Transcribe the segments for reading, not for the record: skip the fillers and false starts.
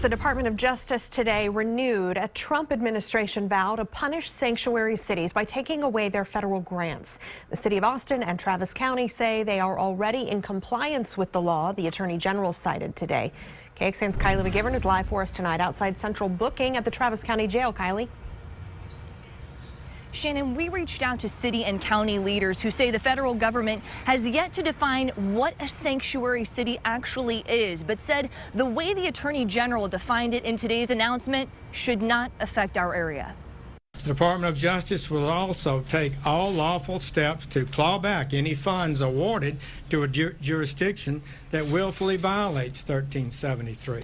The Department of Justice today renewed a Trump administration vow to punish sanctuary cities by taking away their federal grants. The city of Austin and Travis County say they are already in compliance with the law, the Attorney General cited today. KXAN's Kylie McGivern is live for us tonight outside Central Booking at the Travis County Jail. Kylie. Shannon, we reached out to city and county leaders who say the federal government has yet to define what a sanctuary city actually is, but said the way the Attorney General defined it in today's announcement should not affect our area. The Department of Justice will also take all lawful steps to claw back any funds awarded to a jurisdiction that willfully violates 1373.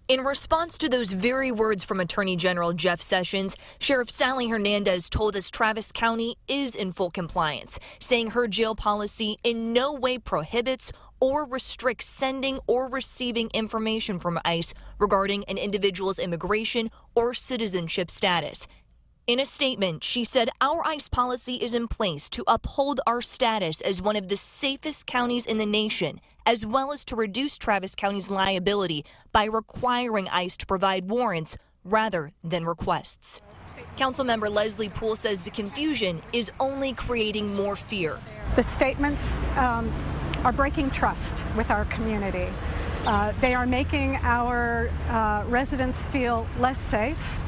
In response to those very words from Attorney General Jeff Sessions, Sheriff Sally Hernandez told us Travis County is in full compliance, saying her jail policy in no way prohibits or restricts sending or receiving information from ICE regarding an individual's immigration or citizenship status. In a statement, she said our ICE policy is in place to uphold our status as one of the safest counties in the nation, as well as to reduce Travis County's liability by requiring ICE to provide warrants rather than requests. Councilmember Leslie Poole says the confusion is only creating more fear. The statements are breaking trust with our community. They are making our residents feel less safe.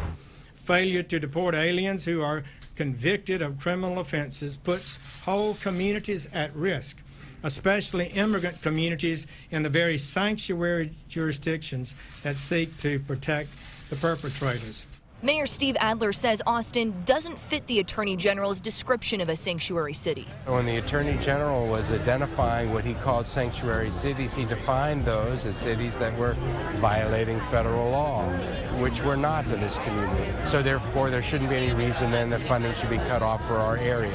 Failure to deport aliens who are convicted of criminal offenses puts whole communities at risk, especially immigrant communities in the very sanctuary jurisdictions that seek to protect the perpetrators. Mayor Steve Adler says Austin doesn't fit the Attorney General's description of a sanctuary city. When the Attorney General was identifying what he called sanctuary cities, he defined those as cities that were violating federal law, which were not in this community. So therefore, there shouldn't be any reason then that funding should be cut off for our area.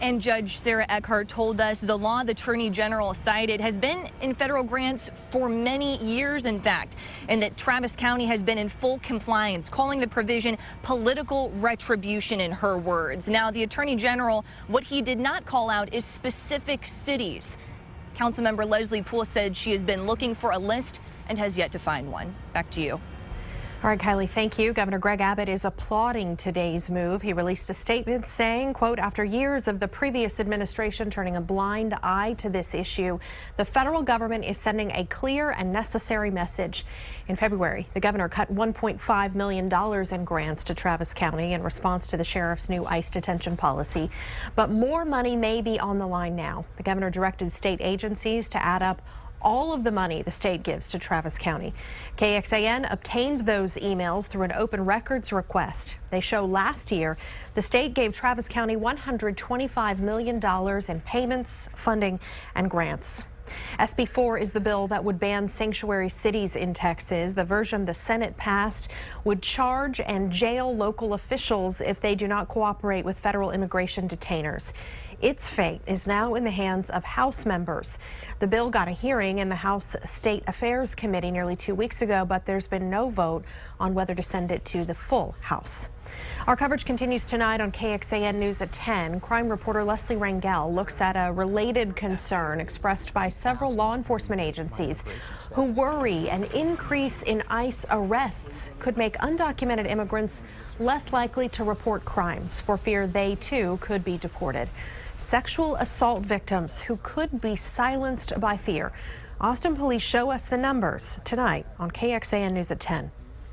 And Judge Sarah Eckhart told us the law the Attorney General cited has been in federal grants for many years, in fact, and that Travis County has been in full compliance, calling the provision political retribution in her words. Now, the Attorney General, what he did not call out is specific cities. Councilmember Leslie Poole said she has been looking for a list and has yet to find one. Back to you. All right, Kylie, thank you. Governor Greg Abbott is applauding today's move. He released a statement saying, quote, after years of the previous administration turning a blind eye to this issue, the federal government is sending a clear and necessary message. In February, the governor cut $1.5 million in grants to Travis County in response to the sheriff's new ICE detention policy. But more money may be on the line now. The governor directed state agencies to add up all of the money the state gives to Travis County. KXAN obtained those emails through an open records request. They show last year the state gave Travis County $125 million in payments, funding, and grants. SB 4 is the bill that would ban sanctuary cities in Texas. The version the Senate passed would charge and jail local officials if they do not cooperate with federal immigration detainers. Its fate is now in the hands of House members. The bill got a hearing in the House State Affairs Committee nearly 2 weeks ago, but there's been no vote on whether to send it to the full House. Our coverage continues tonight on KXAN News at 10. Crime reporter Leslie Rangel looks at a related concern expressed by several law enforcement agencies who worry an increase in ICE arrests could make undocumented immigrants less likely to report crimes for fear they too could be deported. Sexual assault victims who could be silenced by fear. Austin police show us the numbers tonight on KXAN News at 10.